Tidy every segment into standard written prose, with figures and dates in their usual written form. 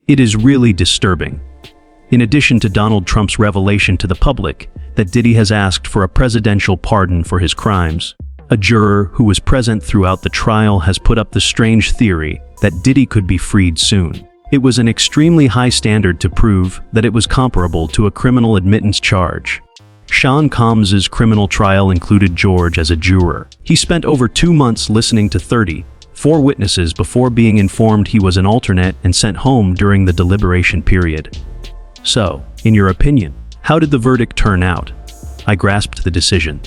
It is really disturbing. In addition to Donald Trump's revelation to the public that Diddy has asked for a presidential pardon for his crimes, a juror who was present throughout the trial has put up the strange theory that Diddy could be freed soon. It was an extremely high standard to prove that it was comparable to a criminal admittance charge. Sean Combs's criminal trial included George as a juror. He spent over 2 months listening to 34 witnesses before being informed he was an alternate and sent home during the deliberation period. So, in your opinion, how did the verdict turn out? I grasped the decision.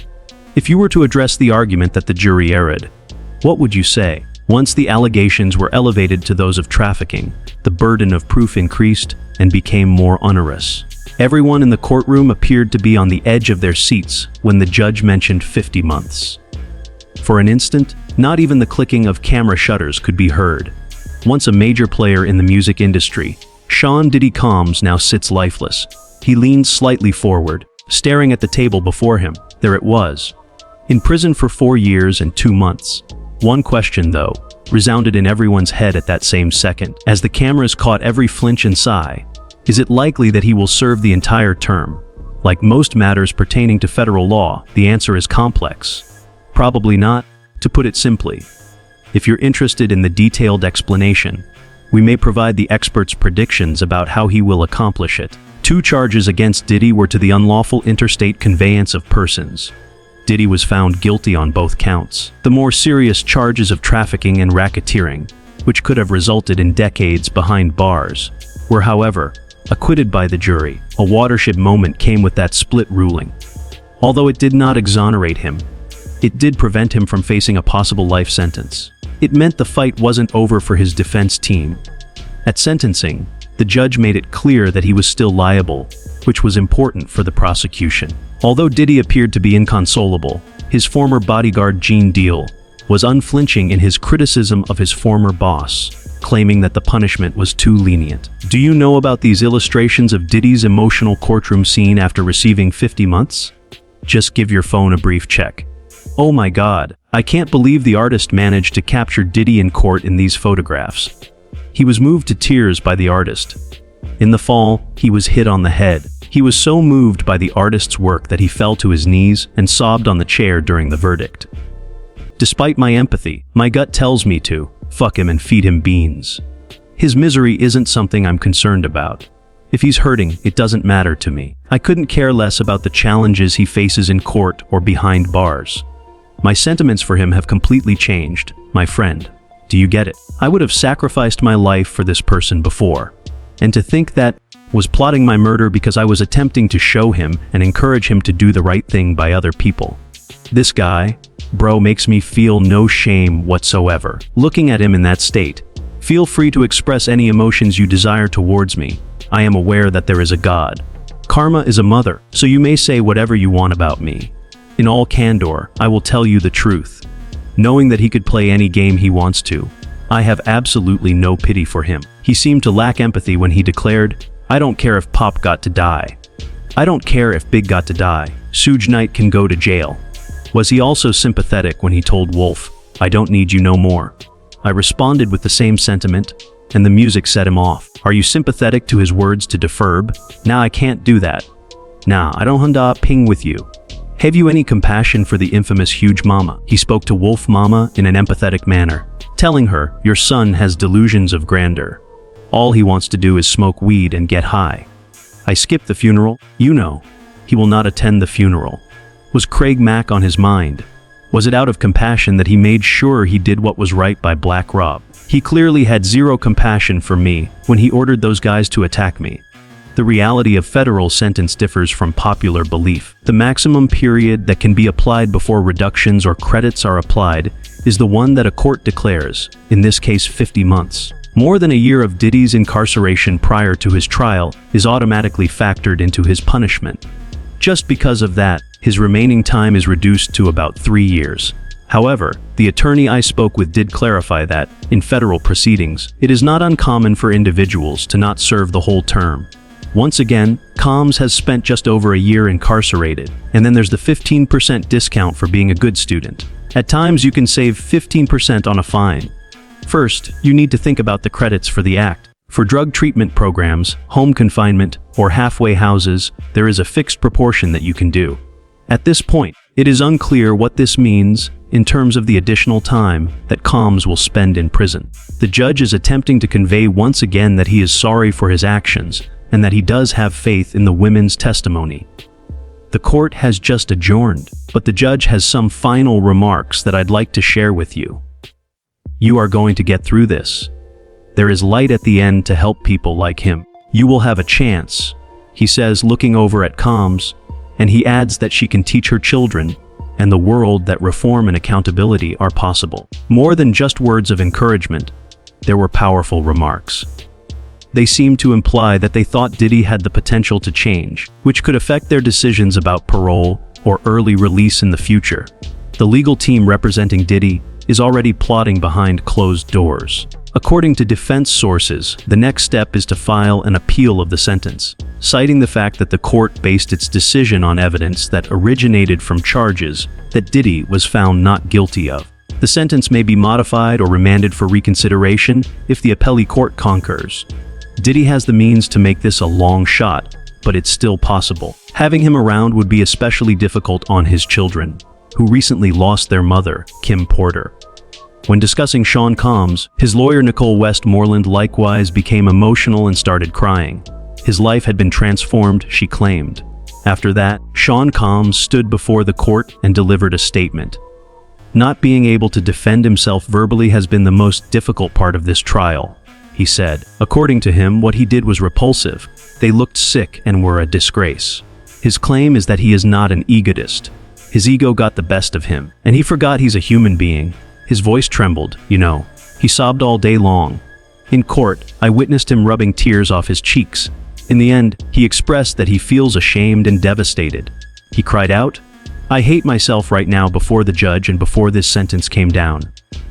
If you were to address the argument that the jury erred, what would you say? Once the allegations were elevated to those of trafficking, the burden of proof increased and became more onerous. Everyone in the courtroom appeared to be on the edge of their seats when the judge mentioned 50 months. For an instant, not even the clicking of camera shutters could be heard. Once a major player in the music industry, Sean "Diddy" Combs now sits lifeless. He leaned slightly forward, staring at the table before him. There it was. In prison for 4 years and 2 months. One question, though, resounded in everyone's head at that same second, as the cameras caught every flinch and sigh. Is it likely that he will serve the entire term? Like most matters pertaining to federal law, the answer is complex. Probably not, to put it simply. If you're interested in the detailed explanation, we may provide the experts' predictions about how he will accomplish it. 2 charges against Diddy were to the unlawful interstate conveyance of persons. Diddy was found guilty on both counts. The more serious charges of trafficking and racketeering, which could have resulted in decades behind bars, were, however, acquitted by the jury. A watershed moment came with that split ruling. Although it did not exonerate him, it did prevent him from facing a possible life sentence. It meant the fight wasn't over for his defense team. At sentencing, the judge made it clear that he was still liable, which was important for the prosecution. Although Diddy appeared to be inconsolable, his former bodyguard Gene Deal was unflinching in his criticism of his former boss, claiming that the punishment was too lenient. Do you know about these illustrations of Diddy's emotional courtroom scene after receiving 50 months? Just give your phone a brief check. Oh my God, I can't believe the artist managed to capture Diddy in court in these photographs. He was moved to tears by the artist. In the fall, he was hit on the head. He was so moved by the artist's work that he fell to his knees and sobbed on the chair during the verdict. Despite my empathy, my gut tells me to fuck him and feed him beans. His misery isn't something I'm concerned about. If he's hurting, it doesn't matter to me. I couldn't care less about the challenges he faces in court or behind bars. My sentiments for him have completely changed, my friend. Do you get it? I would have sacrificed my life for this person before. And to think that was plotting my murder because I was attempting to show him and encourage him to do the right thing by other people. This guy, bro, makes me feel no shame whatsoever. Looking at him in that state, feel free to express any emotions you desire towards me. I am aware that there is a God. Karma is a mother, so you may say whatever you want about me. In all candor, I will tell you the truth. Knowing that he could play any game he wants to, I have absolutely no pity for him. He seemed to lack empathy when he declared, "I don't care if Pop got to die. I don't care if Big got to die. Suge Knight can go to jail." Was he also sympathetic when he told Wolf, "I don't need you no more"? I responded with the same sentiment, and the music set him off. Are you sympathetic to his words to Deferb? Nah, I can't do that. Nah, I don't hunda ping with you. Have you any compassion for the infamous Huge Mama? He spoke to Wolf Mama in an empathetic manner, telling her, "Your son has delusions of grandeur. All he wants to do is smoke weed and get high." I skipped the funeral. You know, he will not attend the funeral. Was Craig Mack on his mind? Was it out of compassion that he made sure he did what was right by Black Rob? He clearly had zero compassion for me when he ordered those guys to attack me. The reality of federal sentence differs from popular belief. The maximum period that can be applied before reductions or credits are applied is the one that a court declares, in this case 50 months. More than a year of Diddy's incarceration prior to his trial is automatically factored into his punishment. Just because of that, his remaining time is reduced to about 3 years. However, the attorney I spoke with did clarify that, in federal proceedings, it is not uncommon for individuals to not serve the whole term. Once again, Combs has spent just over a year incarcerated, and then there's the 15% discount for being a good student. At times you can save 15% on a fine. First, you need to think about the credits for the act. For drug treatment programs, home confinement, or halfway houses, there is a fixed proportion that you can do. At this point, it is unclear what this means in terms of the additional time that Combs will spend in prison. The judge is attempting to convey once again that he is sorry for his actions and that he does have faith in the women's testimony. The court has just adjourned, but the judge has some final remarks that I'd like to share with you. You are going to get through this. There is light at the end to help people like him. You will have a chance, he says, looking over at Combs, and he adds that she can teach her children and the world that reform and accountability are possible. More than just words of encouragement, there were powerful remarks. They seemed to imply that they thought Diddy had the potential to change, which could affect their decisions about parole or early release in the future. The legal team representing Diddy is already plotting behind closed doors. According to defense sources, the next step is to file an appeal of the sentence, citing the fact that the court based its decision on evidence that originated from charges that Diddy was found not guilty of. The sentence may be modified or remanded for reconsideration if the appellee court concurs. Diddy has the means to make this a long shot, but it's still possible. Having him around would be especially difficult on his children, who recently lost their mother, Kim Porter. When discussing Sean Combs, his lawyer Nicole Westmoreland likewise became emotional and started crying. His life had been transformed, she claimed. After that, Sean Combs stood before the court and delivered a statement. Not being able to defend himself verbally has been the most difficult part of this trial, he said. According to him, what he did was repulsive. They looked sick and were a disgrace. His claim is that he is not an egotist. His ego got the best of him, and he forgot he's a human being. His voice trembled, you know. He sobbed all day long. In court, I witnessed him rubbing tears off his cheeks. In the end, he expressed that he feels ashamed and devastated. He cried out, "I hate myself right now," before the judge and before this sentence came down.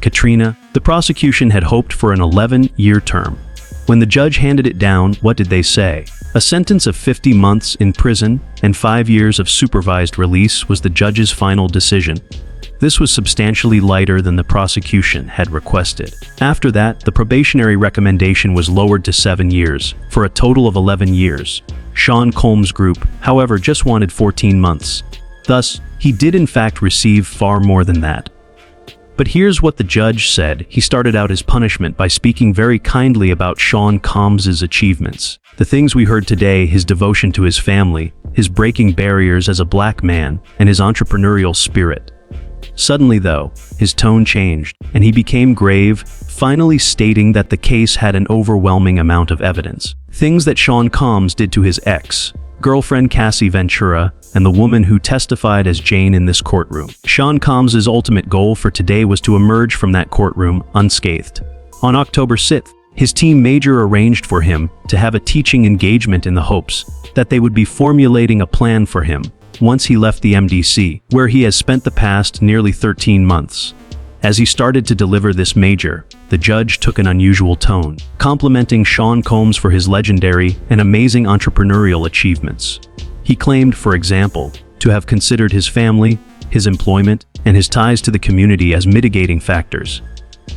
Katrina, the prosecution had hoped for an 11-year term. When the judge handed it down, what did they say? A sentence of 50 months in prison and 5 years of supervised release was the judge's final decision. This was substantially lighter than the prosecution had requested. After that, the probationary recommendation was lowered to 7 years, for a total of 11 years. Sean Combs' group, however, just wanted 14 months. Thus, he did in fact receive far more than that. But here's what the judge said. He started out his punishment by speaking very kindly about Sean Combs' achievements. The things we heard today, his devotion to his family, his breaking barriers as a black man, and his entrepreneurial spirit. Suddenly, though, his tone changed, and he became grave, finally stating that the case had an overwhelming amount of evidence. Things that Sean Combs did to his ex-girlfriend Cassie Ventura, and the woman who testified as Jane in this courtroom. Sean Combs' ultimate goal for today was to emerge from that courtroom unscathed. On October 6th, his team Major arranged for him to have a teaching engagement in the hopes that they would be formulating a plan for him once he left the MDC, where he has spent the past nearly 13 months. As he started to deliver this Major, the judge took an unusual tone, complimenting Sean Combs for his legendary and amazing entrepreneurial achievements. He claimed, for example, to have considered his family, his employment, and his ties to the community as mitigating factors.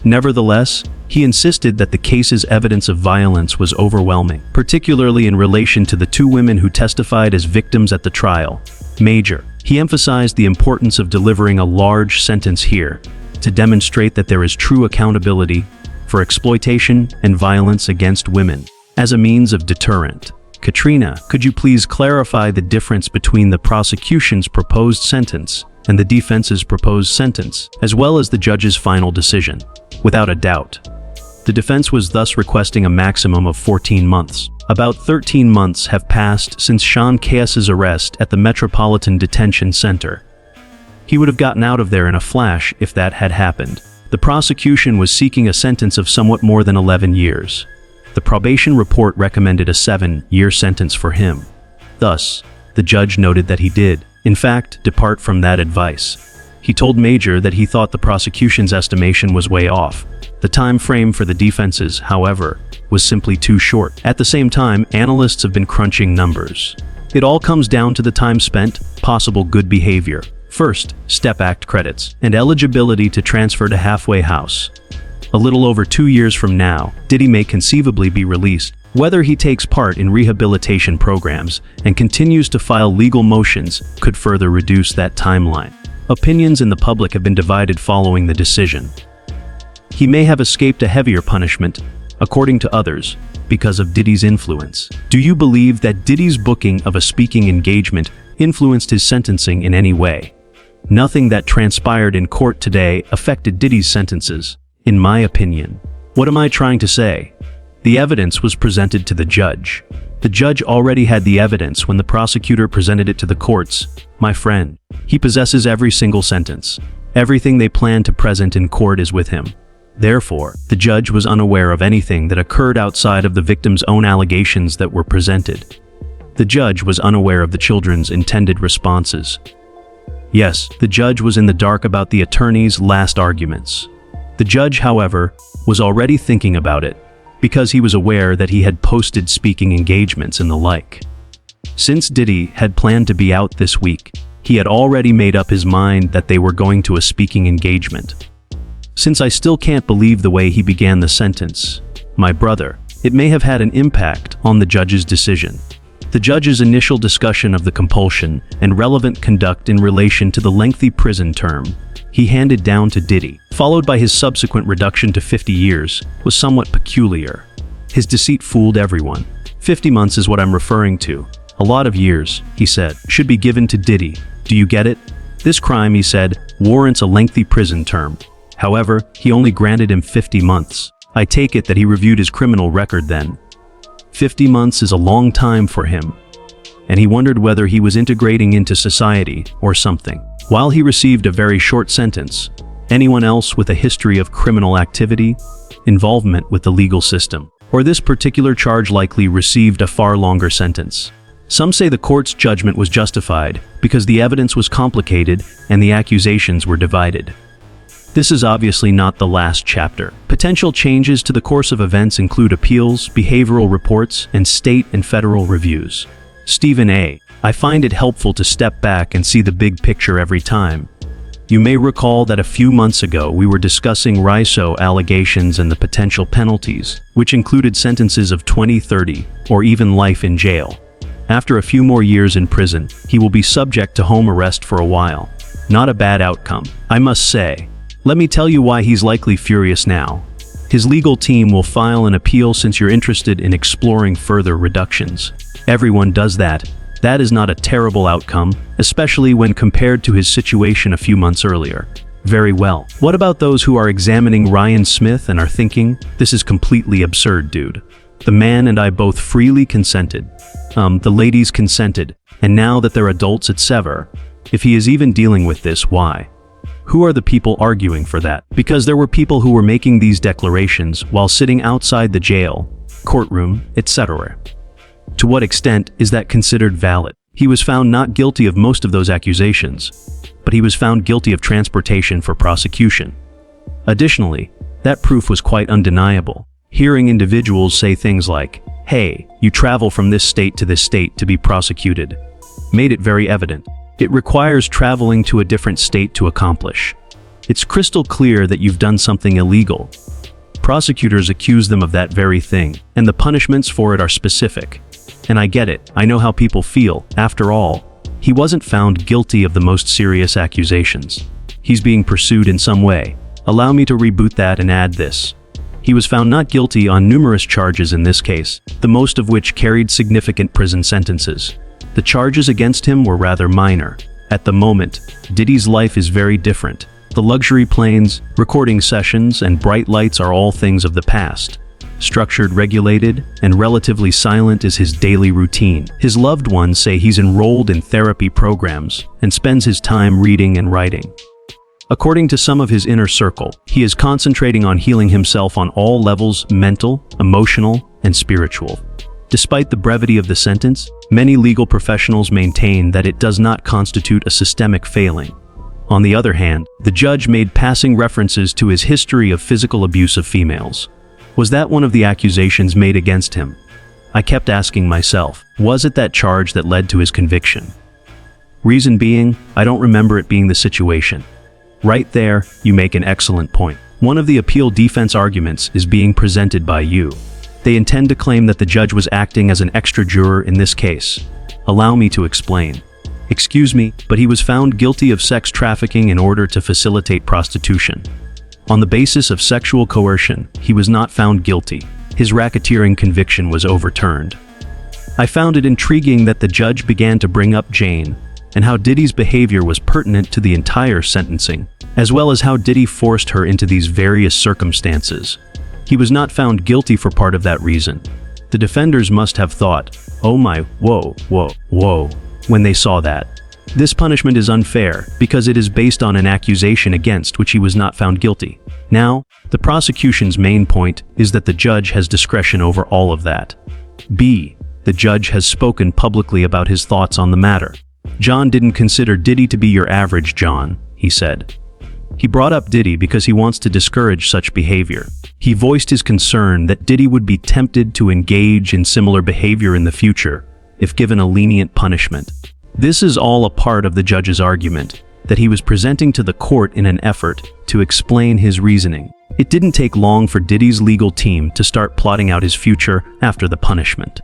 Nevertheless, he insisted that the case's evidence of violence was overwhelming, particularly in relation to the 2 women who testified as victims at the trial. Major. He emphasized the importance of delivering a large sentence here to demonstrate that there is true accountability for exploitation and violence against women as a means of deterrent. Katrina, could you please clarify the difference between the prosecution's proposed sentence and the defense's proposed sentence, as well as the judge's final decision? Without a doubt, the defense was thus requesting a maximum of 14 months. About 13 months have passed since Sean Combs' arrest at the Metropolitan Detention Center. He would have gotten out of there in a flash if that had happened. The prosecution was seeking a sentence of somewhat more than 11 years. The probation report recommended a 7-year sentence for him. Thus, the judge noted that he did, in fact, depart from that advice. He told Major that he thought the prosecution's estimation was way off. The time frame for the defenses, however, was simply too short. At the same time, analysts have been crunching numbers. It all comes down to the time spent, possible good behavior. First, STEP Act credits, and eligibility to transfer to halfway house. A little over 2 years from now, Diddy may conceivably be released. Whether he takes part in rehabilitation programs and continues to file legal motions could further reduce that timeline. Opinions in the public have been divided following the decision. He may have escaped a heavier punishment, according to others, because of Diddy's influence. Do you believe that Diddy's booking of a speaking engagement influenced his sentencing in any way? Nothing that transpired in court today affected Diddy's sentences, in my opinion. What am I trying to say? The evidence was presented to the judge. The judge already had the evidence when the prosecutor presented it to the courts. My friend, he possesses every single sentence. Everything they plan to present in court is with him. Therefore, the judge was unaware of anything that occurred outside of the victim's own allegations that were presented. The judge was unaware of the children's intended responses. Yes, the judge was in the dark about the attorney's last arguments. The judge, however, was already thinking about it, because he was aware that he had posted speaking engagements and the like. Since Diddy had planned to be out this week, he had already made up his mind that they were going to a speaking engagement. Since I still can't believe the way he began the sentence, my brother, it may have had an impact on the judge's decision. The judge's initial discussion of the compulsion and relevant conduct in relation to the lengthy prison term he handed down to Diddy, followed by his subsequent reduction to 50 years, was somewhat peculiar. His deceit fooled everyone. 50 months is what I'm referring to. A lot of years, he said, should be given to Diddy. Do you get it? This crime, he said, warrants a lengthy prison term. However, he only granted him 50 months. I take it that he reviewed his criminal record then. 50 months is a long time for him, and he wondered whether he was integrating into society or something. While he received a very short sentence, anyone else with a history of criminal activity, involvement with the legal system, or this particular charge likely received a far longer sentence. Some say the court's judgment was justified because the evidence was complicated and the accusations were divided. This is obviously not the last chapter. Potential changes to the course of events include appeals, behavioral reports, and state and federal reviews. Stephen A. I find it helpful to step back and see the big picture every time. You may recall that a few months ago we were discussing RISO allegations and the potential penalties, which included sentences of 20, 30, or even life in jail. After a few more years in prison, he will be subject to home arrest for a while. Not a bad outcome, I must say. Let me tell you why he's likely furious now. His legal team will file an appeal since you're interested in exploring further reductions. Everyone does that. That is not a terrible outcome, especially when compared to his situation a few months earlier. Very well. What about those who are examining Ryan Smith and are thinking, this is completely absurd, dude. The man and I both freely consented. The ladies consented, and now that they're adults it's sever. If he is even dealing with this, why? Who are the people arguing for that? Because there were people who were making these declarations while sitting outside the jail, courtroom, etc. To what extent is that considered valid? He was found not guilty of most of those accusations, but he was found guilty of transportation for prosecution. Additionally, that proof was quite undeniable. Hearing individuals say things like, hey, you travel from this state to this state to be prosecuted, made it very evident. It requires traveling to a different state to accomplish. It's crystal clear that you've done something illegal. Prosecutors accuse them of that very thing, and the punishments for it are specific. And I get it, I know how people feel. After all, he wasn't found guilty of the most serious accusations. He's being pursued in some way. Allow me to reboot that and add this. He was found not guilty on numerous charges in this case, the most of which carried significant prison sentences. The charges against him were rather minor. At the moment, Diddy's life is very different. The luxury planes, recording sessions, and bright lights are all things of the past. Structured, regulated, and relatively silent is his daily routine. His loved ones say he's enrolled in therapy programs and spends his time reading and writing. According to some of his inner circle, he is concentrating on healing himself on all levels: mental, emotional, and spiritual. Despite the brevity of the sentence, many legal professionals maintain that it does not constitute a systemic failing. On the other hand, the judge made passing references to his history of physical abuse of females. Was that one of the accusations made against him? I kept asking myself, was it that charge that led to his conviction? Reason being, I don't remember it being the situation. Right there, you make an excellent point. One of the appeal defense arguments is being presented by you. They intend to claim that the judge was acting as an extra juror in this case. Allow me to explain. Excuse me, but he was found guilty of sex trafficking in order to facilitate prostitution. On the basis of sexual coercion, he was not found guilty. His racketeering conviction was overturned. I found it intriguing that the judge began to bring up Jane, and how Diddy's behavior was pertinent to the entire sentencing, as well as how Diddy forced her into these various circumstances. He was not found guilty for part of that reason. The defenders must have thought, "Oh my, whoa, when they saw that. This punishment is unfair because it is based on an accusation against which he was not found guilty." Now, the prosecution's main point is that the judge has discretion over all of that. B. The judge has spoken publicly about his thoughts on the matter. "John didn't consider Diddy to be your average John," he said. He brought up Diddy because he wants to discourage such behavior. He voiced his concern that Diddy would be tempted to engage in similar behavior in the future if given a lenient punishment. This is all a part of the judge's argument that he was presenting to the court in an effort to explain his reasoning. It didn't take long for Diddy's legal team to start plotting out his future after the punishment.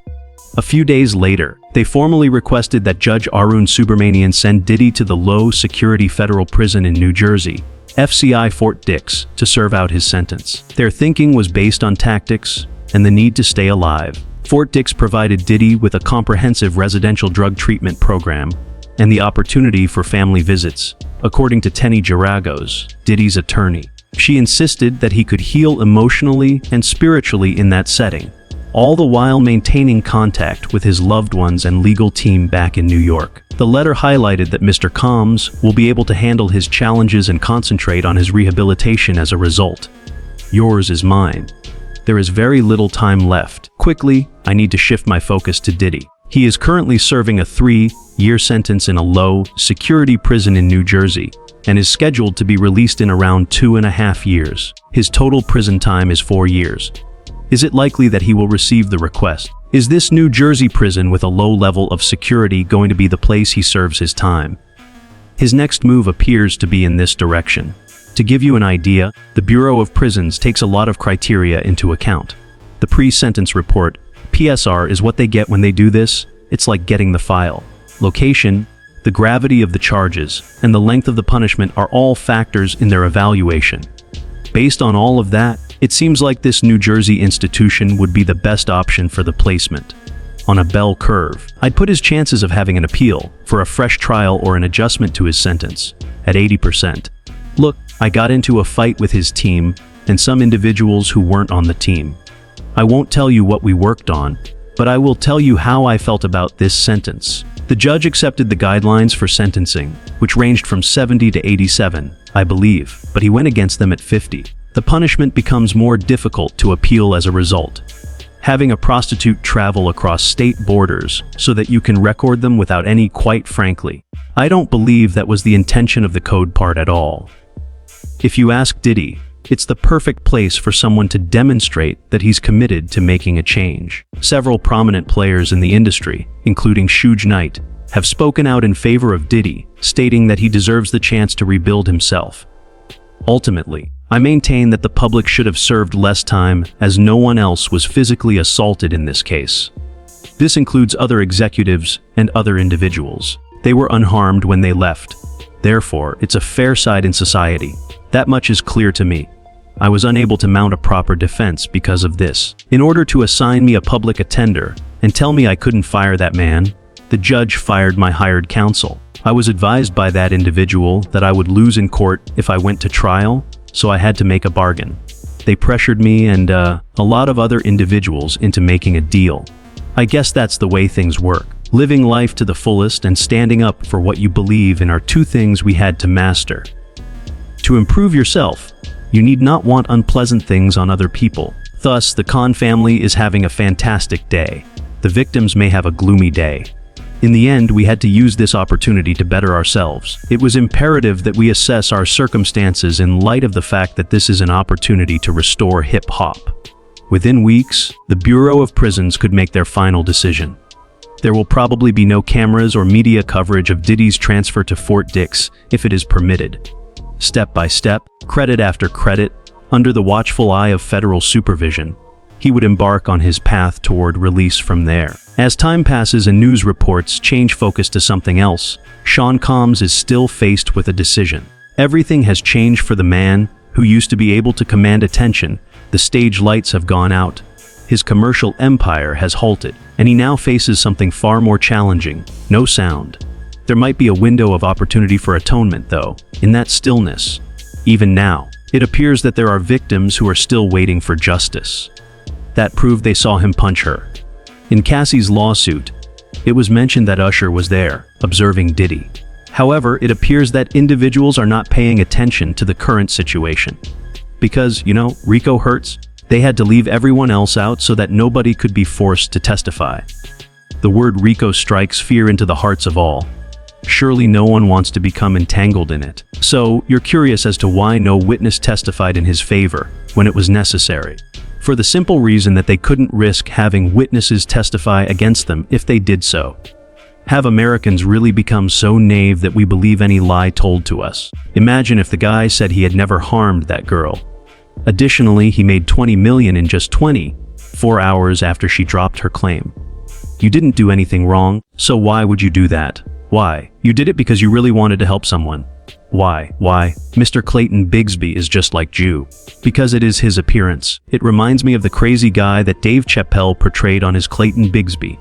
A few days later, they formally requested that Judge Arun Subramanian send Diddy to the low-security federal prison in New Jersey, FCI Fort Dix, to serve out his sentence. Their thinking was based on tactics and the need to stay alive. Fort Dix provided Diddy with a comprehensive residential drug treatment program and the opportunity for family visits, according to Tenny Geragos, Diddy's attorney. She insisted that he could heal emotionally and spiritually in that setting, all the while maintaining contact with his loved ones and legal team back in New York. The letter highlighted that Mr. Combs will be able to handle his challenges and concentrate on his rehabilitation as a result. Yours is mine. There is very little time left. Quickly, I need to shift my focus to Diddy. He is currently serving a 3-year sentence in a low-security prison in New Jersey and is scheduled to be released in around 2.5 years. His total prison time is 4 years. Is it likely that he will receive the request? Is this New Jersey prison with a low level of security going to be the place he serves his time? His next move appears to be in this direction. To give you an idea, the Bureau of Prisons takes a lot of criteria into account. The pre-sentence report, PSR, is what they get when they do this. It's like getting the file. Location, the gravity of the charges, and the length of the punishment are all factors in their evaluation. Based on all of that, it seems like this New Jersey institution would be the best option for the placement. On a bell curve, I'd put his chances of having an appeal for a fresh trial or an adjustment to his sentence at 80%. Look, I got into a fight with his team and some individuals who weren't on the team. I won't tell you what we worked on, but I will tell you how I felt about this sentence. The judge accepted the guidelines for sentencing, which ranged from 70 to 87, I believe, but he went against them at 50. The punishment becomes more difficult to appeal as a result. Having a prostitute travel across state borders so that you can record them without any, quite frankly, I don't believe that was the intention of the code part at all. If you ask Diddy, it's the perfect place for someone to demonstrate that he's committed to making a change. Several prominent players in the industry, including Suge Knight, have spoken out in favor of Diddy, stating that he deserves the chance to rebuild himself. Ultimately, I maintain that the public should have served less time, as no one else was physically assaulted in this case. This includes other executives and other individuals. They were unharmed when they left. Therefore, it's a fair side in society. That much is clear to me. I was unable to mount a proper defense because of this. In order to assign me a public attender and tell me I couldn't fire that man, the judge fired my hired counsel. I was advised by that individual that I would lose in court if I went to trial, so I had to make a bargain. They pressured me and a lot of other individuals into making a deal. I guess that's the way things work. Living life to the fullest and standing up for what you believe in are two things we had to master. To improve yourself, you need not want unpleasant things on other people. Thus, the Khan family is having a fantastic day. The victims may have a gloomy day. In the end, we had to use this opportunity to better ourselves. It was imperative that we assess our circumstances in light of the fact that this is an opportunity to restore hip-hop. Within weeks, the Bureau of Prisons could make their final decision. There will probably be no cameras or media coverage of Diddy's transfer to Fort Dix if it is permitted. Step by step, credit after credit, under the watchful eye of federal supervision, he would embark on his path toward release from there. As time passes and news reports change focus to something else, Sean Combs is still faced with a decision. Everything has changed for the man who used to be able to command attention. The stage lights have gone out. His commercial empire has halted, and he now faces something far more challenging: no sound. There might be a window of opportunity for atonement, though, in that stillness. Even now, it appears that there are victims who are still waiting for justice. That proved they saw him punch her. In Cassie's lawsuit, it was mentioned that Usher was there, observing Diddy. However, it appears that individuals are not paying attention to the current situation. Because, RICO hurts, they had to leave everyone else out so that nobody could be forced to testify. The word RICO strikes fear into the hearts of all. Surely no one wants to become entangled in it. So, you're curious as to why no witness testified in his favor when it was necessary. For the simple reason that they couldn't risk having witnesses testify against them if they did so. Have Americans really become so naive that we believe any lie told to us? Imagine if the guy said he had never harmed that girl. Additionally, he made $20 million in just 24 hours after she dropped her claim. You didn't do anything wrong, so why would you do that? Why? You did it because you really wanted to help someone. Why? Mr. Clayton Bigsby is just like Jew. Because it is his appearance. It reminds me of the crazy guy that Dave Chappelle portrayed on his Clayton Bigsby.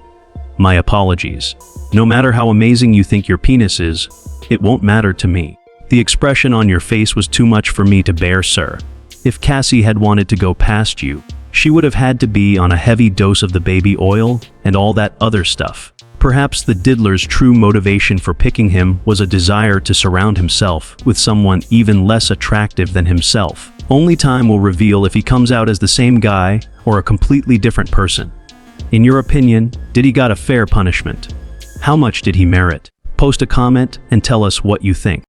My apologies. No matter how amazing you think your penis is, it won't matter to me. The expression on your face was too much for me to bear, sir. If Cassie had wanted to go past you, she would have had to be on a heavy dose of the baby oil and all that other stuff. Perhaps the diddler's true motivation for picking him was a desire to surround himself with someone even less attractive than himself. Only time will reveal if he comes out as the same guy or a completely different person. In your opinion, did he got a fair punishment? How much did he merit? Post a comment and tell us what you think.